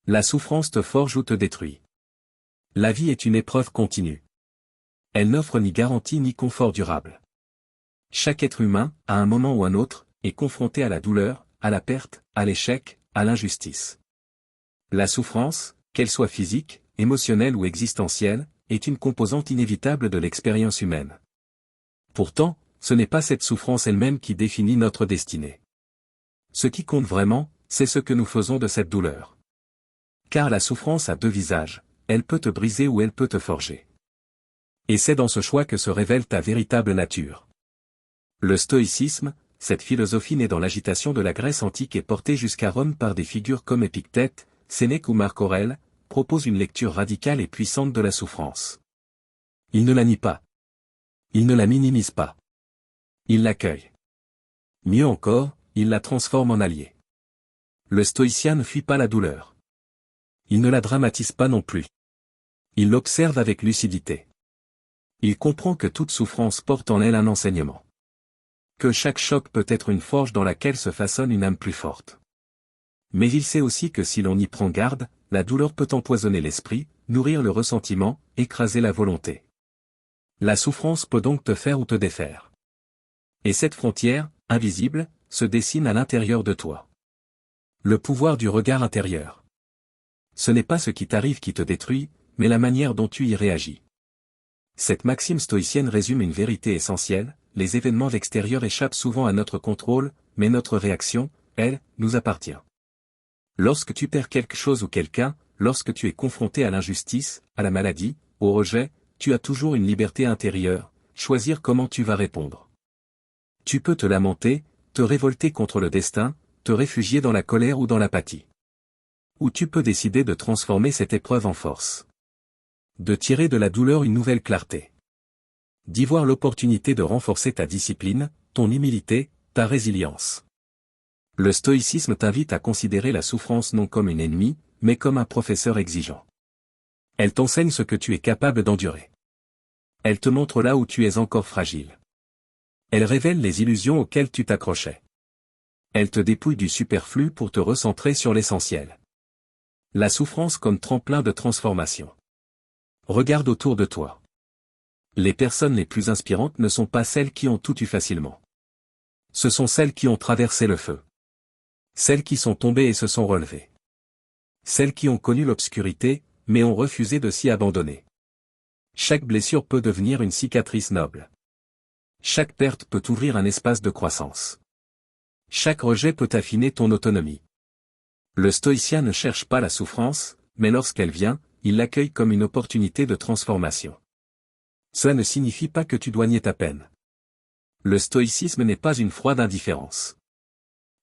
La souffrance te forge ou te détruit. La vie est une épreuve continue. Elle n'offre ni garantie ni confort durable. Chaque être humain, à un moment ou un autre, est confronté à la douleur, à la perte, à l'échec, à l'injustice. La souffrance, qu'elle soit physique, émotionnelle ou existentielle, est une composante inévitable de l'expérience humaine. Pourtant, ce n'est pas cette souffrance elle-même qui définit notre destinée. Ce qui compte vraiment, c'est ce que nous faisons de cette douleur. Car la souffrance a deux visages, elle peut te briser ou elle peut te forger. Et c'est dans ce choix que se révèle ta véritable nature. Le stoïcisme, cette philosophie née dans l'agitation de la Grèce antique et portée jusqu'à Rome par des figures comme Épictète, Sénèque ou Marc Aurèle, propose une lecture radicale et puissante de la souffrance. Il ne la nie pas. Il ne la minimise pas. Il l'accueille. Mieux encore, il la transforme en allié. Le stoïcien ne fuit pas la douleur. Il ne la dramatise pas non plus. Il l'observe avec lucidité. Il comprend que toute souffrance porte en elle un enseignement. Que chaque choc peut être une forge dans laquelle se façonne une âme plus forte. Mais il sait aussi que si l'on y prend garde, la douleur peut empoisonner l'esprit, nourrir le ressentiment, écraser la volonté. La souffrance peut donc te faire ou te défaire. Et cette frontière, invisible, se dessine à l'intérieur de toi. Le pouvoir du regard intérieur. Ce n'est pas ce qui t'arrive qui te détruit, mais la manière dont tu y réagis. Cette maxime stoïcienne résume une vérité essentielle, les événements extérieurs échappent souvent à notre contrôle, mais notre réaction, elle, nous appartient. Lorsque tu perds quelque chose ou quelqu'un, lorsque tu es confronté à l'injustice, à la maladie, au rejet, tu as toujours une liberté intérieure, choisir comment tu vas répondre. Tu peux te lamenter, te révolter contre le destin, te réfugier dans la colère ou dans l'apathie. Ou tu peux décider de transformer cette épreuve en force. De tirer de la douleur une nouvelle clarté. D'y voir l'opportunité de renforcer ta discipline, ton humilité, ta résilience. Le stoïcisme t'invite à considérer la souffrance non comme une ennemie, mais comme un professeur exigeant. Elle t'enseigne ce que tu es capable d'endurer. Elle te montre là où tu es encore fragile. Elle révèle les illusions auxquelles tu t'accrochais. Elle te dépouille du superflu pour te recentrer sur l'essentiel. La souffrance comme tremplin de transformation. Regarde autour de toi. Les personnes les plus inspirantes ne sont pas celles qui ont tout eu facilement. Ce sont celles qui ont traversé le feu. Celles qui sont tombées et se sont relevées. Celles qui ont connu l'obscurité, mais ont refusé de s'y abandonner. Chaque blessure peut devenir une cicatrice noble. Chaque perte peut ouvrir un espace de croissance. Chaque rejet peut affiner ton autonomie. Le stoïcien ne cherche pas la souffrance, mais lorsqu'elle vient, il l'accueille comme une opportunité de transformation. Cela ne signifie pas que tu dois nier ta peine. Le stoïcisme n'est pas une froide indifférence.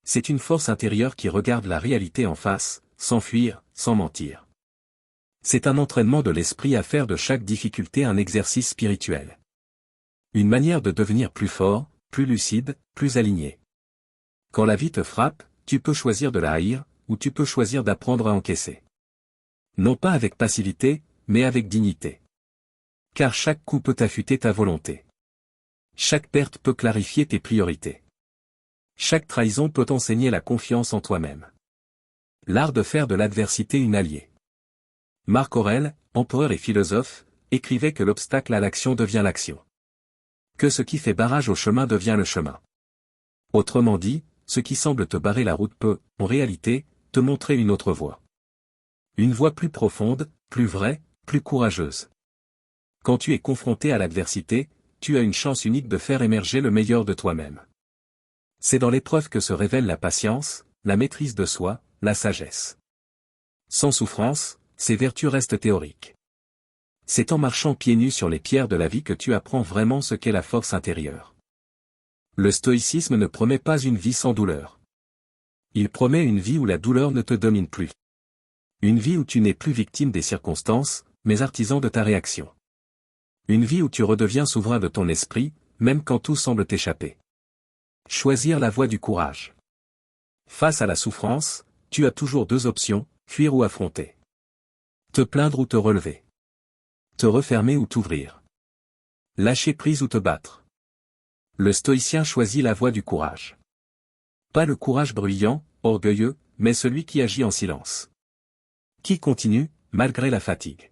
C'est une force intérieure qui regarde la réalité en face, sans fuir, sans mentir. C'est un entraînement de l'esprit à faire de chaque difficulté un exercice spirituel. Une manière de devenir plus fort, plus lucide, plus aligné. Quand la vie te frappe, tu peux choisir de la haïr, ou tu peux choisir d'apprendre à encaisser. Non pas avec passivité, mais avec dignité. Car chaque coup peut affûter ta volonté. Chaque perte peut clarifier tes priorités. Chaque trahison peut enseigner la confiance en toi-même. L'art de faire de l'adversité une alliée. Marc Aurèle, empereur et philosophe, écrivait que l'obstacle à l'action devient l'action. Que ce qui fait barrage au chemin devient le chemin. Autrement dit, ce qui semble te barrer la route peut, en réalité, te montrer une autre voie. Une voie plus profonde, plus vraie, plus courageuse. Quand tu es confronté à l'adversité, tu as une chance unique de faire émerger le meilleur de toi-même. C'est dans l'épreuve que se révèle la patience, la maîtrise de soi, la sagesse. Sans souffrance, ces vertus restent théoriques. C'est en marchant pieds nus sur les pierres de la vie que tu apprends vraiment ce qu'est la force intérieure. Le stoïcisme ne promet pas une vie sans douleur. Il promet une vie où la douleur ne te domine plus. Une vie où tu n'es plus victime des circonstances, mais artisan de ta réaction. Une vie où tu redeviens souverain de ton esprit, même quand tout semble t'échapper. Choisir la voie du courage. Face à la souffrance, tu as toujours deux options, fuir ou affronter. Te plaindre ou te relever. Te refermer ou t'ouvrir. Lâcher prise ou te battre. Le stoïcien choisit la voie du courage. Pas le courage bruyant, orgueilleux, mais celui qui agit en silence. Qui continue, malgré la fatigue?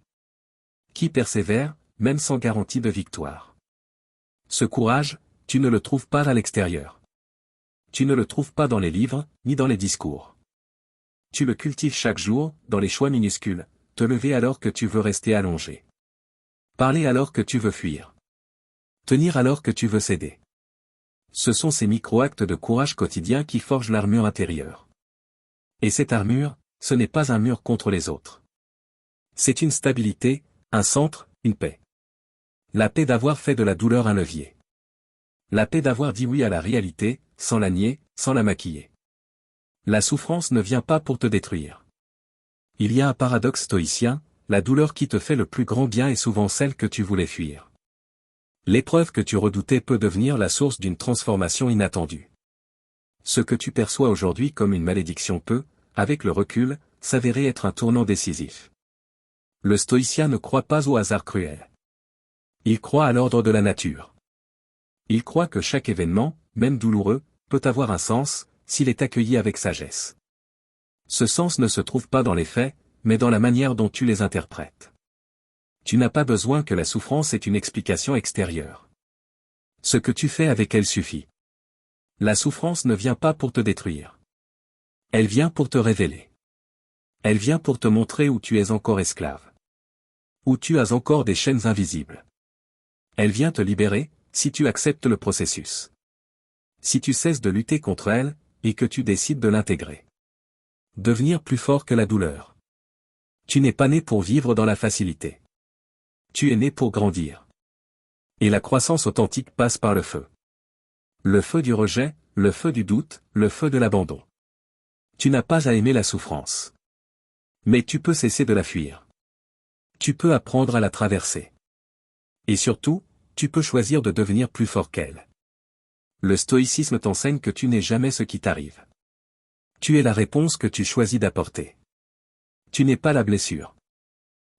Qui persévère, même sans garantie de victoire? Ce courage, tu ne le trouves pas à l'extérieur. Tu ne le trouves pas dans les livres, ni dans les discours. Tu le cultives chaque jour, dans les choix minuscules, te lever alors que tu veux rester allongé. Parler alors que tu veux fuir. Tenir alors que tu veux céder. Ce sont ces micro-actes de courage quotidien qui forgent l'armure intérieure. Et cette armure, ce n'est pas un mur contre les autres. C'est une stabilité, un centre, une paix. La paix d'avoir fait de la douleur un levier. La paix d'avoir dit oui à la réalité, sans la nier, sans la maquiller. La souffrance ne vient pas pour te détruire. Il y a un paradoxe stoïcien, la douleur qui te fait le plus grand bien est souvent celle que tu voulais fuir. L'épreuve que tu redoutais peut devenir la source d'une transformation inattendue. Ce que tu perçois aujourd'hui comme une malédiction peut, avec le recul, s'avérer être un tournant décisif. Le stoïcien ne croit pas au hasard cruel. Il croit à l'ordre de la nature. Il croit que chaque événement, même douloureux, peut avoir un sens, s'il est accueilli avec sagesse. Ce sens ne se trouve pas dans les faits, mais dans la manière dont tu les interprètes. Tu n'as pas besoin que la souffrance ait une explication extérieure. Ce que tu fais avec elle suffit. La souffrance ne vient pas pour te détruire. Elle vient pour te révéler. Elle vient pour te montrer où tu es encore esclave. Où tu as encore des chaînes invisibles. Elle vient te libérer, si tu acceptes le processus. Si tu cesses de lutter contre elle, et que tu décides de l'intégrer. Devenir plus fort que la douleur. Tu n'es pas né pour vivre dans la facilité. Tu es né pour grandir. Et la croissance authentique passe par le feu. Le feu du rejet, le feu du doute, le feu de l'abandon. Tu n'as pas à aimer la souffrance. Mais tu peux cesser de la fuir. Tu peux apprendre à la traverser. Et surtout, tu peux choisir de devenir plus fort qu'elle. Le stoïcisme t'enseigne que tu n'es jamais ce qui t'arrive. Tu es la réponse que tu choisis d'apporter. Tu n'es pas la blessure.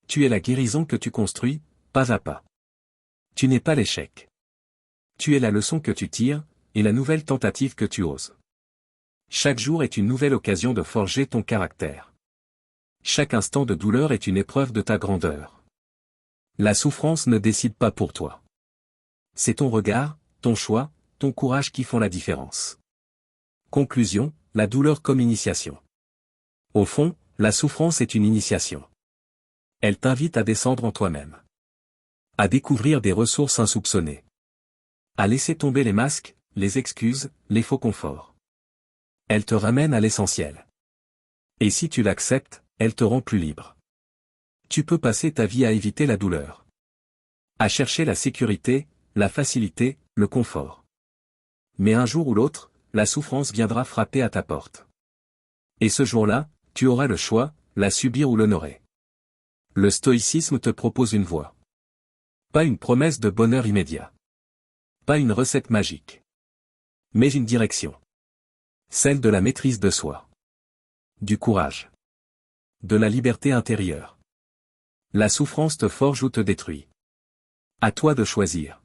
Tu es la guérison que tu construis, pas à pas. Tu n'es pas l'échec. Tu es la leçon que tu tires, et la nouvelle tentative que tu oses. Chaque jour est une nouvelle occasion de forger ton caractère. Chaque instant de douleur est une épreuve de ta grandeur. La souffrance ne décide pas pour toi. C'est ton regard, ton choix, ton courage qui font la différence. Conclusion, la douleur comme initiation. Au fond, la souffrance est une initiation. Elle t'invite à descendre en toi-même. À découvrir des ressources insoupçonnées. À laisser tomber les masques, les excuses, les faux conforts. Elle te ramène à l'essentiel. Et si tu l'acceptes, elle te rend plus libre. Tu peux passer ta vie à éviter la douleur. À chercher la sécurité, la facilité, le confort. Mais un jour ou l'autre, la souffrance viendra frapper à ta porte. Et ce jour-là, tu auras le choix, la subir ou l'honorer. Le stoïcisme te propose une voie. Pas une promesse de bonheur immédiat. Pas une recette magique. Mais une direction. Celle de la maîtrise de soi. Du courage. De la liberté intérieure. La souffrance te forge ou te détruit. À toi de choisir.